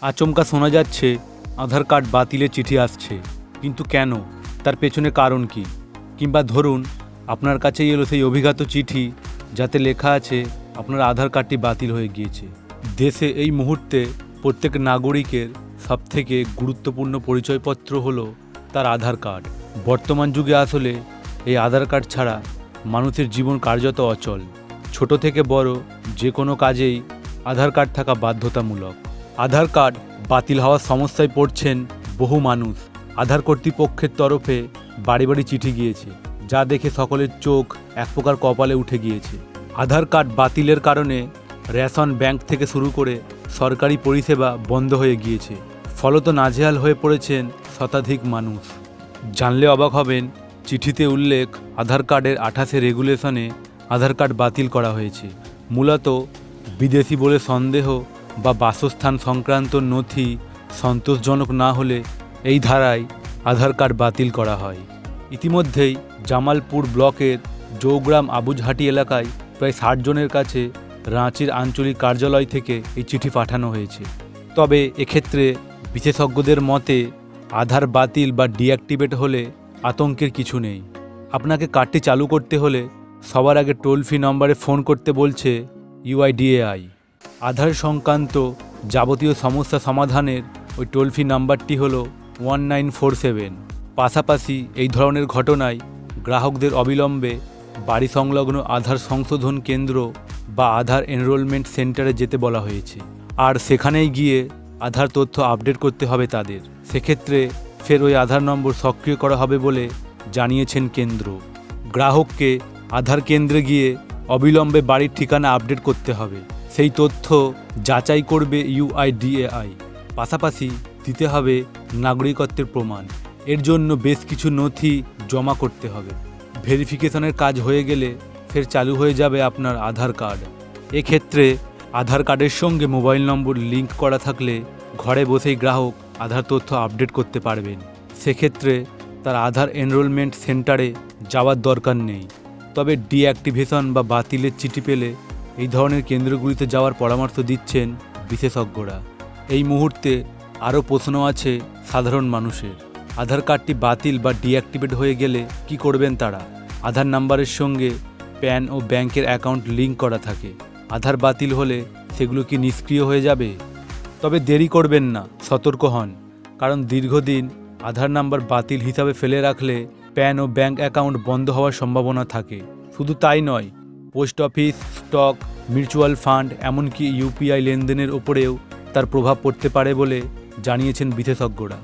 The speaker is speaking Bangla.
আচমকা শোনা যাচ্ছে আধার কার্ড বাতিলের চিঠি আসছে, কিন্তু কেন? তার পেছনে কারণ কি? কিংবা ধরুন আপনার কাছেই এলো সেই অভিঘাত চিঠি যাতে লেখা আছে আপনার আধার কার্ডটি বাতিল হয়ে গিয়েছে। দেশে এই মুহূর্তে প্রত্যেক নাগরিকের সবথেকে গুরুত্বপূর্ণ পরিচয়পত্র হলো তার আধার কার্ড। বর্তমান যুগে আসলে এই আধার কার্ড ছাড়া মানুষের জীবন কার্যত অচল। ছোট থেকে বড় যে কোনো কাজেই আধার কার্ড থাকা বাধ্যতামূলক। আধার কার্ড বাতিল হওয়ার সমস্যায় পড়ছেন বহু মানুষ। আধার কর্তৃপক্ষের তরফে বাড়ি বাড়ি চিঠি গিয়েছে, যা দেখে সকলের চোখ এক প্রকার কপালে উঠে গিয়েছে। আধার কার্ড বাতিলের কারণে রেশন, ব্যাংক থেকে শুরু করে সরকারি পরিষেবা বন্ধ হয়ে গিয়েছে। ফলত নাজেহাল হয়ে পড়েছেন শতাধিক মানুষ। জানলে অবাক হবেন, চিঠিতে উল্লেখ আধার কার্ডের 28 রেগুলেশনে আধার কার্ড বাতিল করা হয়েছে। মূলত বিদেশি বলে সন্দেহ বা বাসস্থান সংক্রান্ত নথি সন্তোষজনক না হলে এই ধারায় আধার কার্ড বাতিল করা হয়। ইতিমধ্যেই জামালপুর ব্লকের জৌগ্রাম আবুজহাটি এলাকায় প্রায় 60 জনের কাছে রাঁচির আঞ্চলিক কার্যালয় থেকে এই চিঠি পাঠানো হয়েছে। তবে এক্ষেত্রে বিশেষজ্ঞদের মতে আধার বাতিল বা ডিঅ্যাক্টিভেট হলে আতঙ্কের কিছু নেই। আপনাকে কার্ডটি চালু করতে হলে সবার আগে টোল ফ্রি নম্বরে ফোন করতে বলছে UIDAI। আধার সংক্রান্ত যাবতীয় সমস্যা সমাধানের ওই টোল ফ্রি নাম্বারটি হলো 1947। পাশাপাশি এই ধরনের ঘটনায় গ্রাহকদের অবিলম্বে বাড়ি সংলগ্ন আধার সংশোধন কেন্দ্র বা আধার এনরোলমেন্ট সেন্টারে যেতে বলা হয়েছে। আর সেখানেই গিয়ে আধার তথ্য আপডেট করতে হবে তাদের। সেক্ষেত্রে ফের ওই আধার নম্বর সক্রিয় করা হবে বলে জানিয়েছেন কেন্দ্র। গ্রাহককে আধার কেন্দ্রে গিয়ে অবিলম্বে বাড়ির ঠিকানা আপডেট করতে হবে। সেই তথ্য যাচাই করবে UIDAI। পাশাপাশি দিতে হবে নাগরিকত্বের প্রমাণ। এর জন্য বেশ কিছু নথি জমা করতে হবে। ভেরিফিকেশনের কাজ হয়ে গেলে ফের চালু হয়ে যাবে আপনার আধার কার্ড। এক্ষেত্রে আধার কার্ডের সঙ্গে মোবাইল নম্বর লিঙ্ক করা থাকলে ঘরে বসেই গ্রাহক আধার তথ্য আপডেট করতে পারবেন। সেক্ষেত্রে তার আধার এনরোলমেন্ট সেন্টারে যাওয়ার দরকার নেই। তবে ডিঅ্যাক্টিভেশন বা বাতিলের চিঠি পেলে এই ধরনের কেন্দ্রগুলিতে যাওয়ার পরামর্শ দিচ্ছেন বিশেষজ্ঞরা। এই মুহূর্তে আরও প্রশ্ন আছে সাধারণ মানুষের। আধার কার্ডটি বাতিল বা ডিঅ্যাক্টিভেট হয়ে গেলে কি করবেন তারা? আধার নাম্বারের সঙ্গে প্যান ও ব্যাংকের অ্যাকাউন্ট লিঙ্ক করা থাকে। আধার বাতিল হলে সেগুলো কি নিষ্ক্রিয় হয়ে যাবে? তবে দেরি করবেন না, সতর্ক হন। কারণ দীর্ঘদিন আধার নাম্বার বাতিল হিসাবে ফেলে রাখলে প্যান ও ব্যাংক অ্যাকাউন্ট বন্ধ হওয়ার সম্ভাবনা থাকে। শুধু তাই নয়, post office, stock, mutual fund, এমনকি UPI লেনদেনের ওপরেও তার প্রভাব পড়তে পারে বলে জানিয়েছেন বিশেষজ্ঞরা।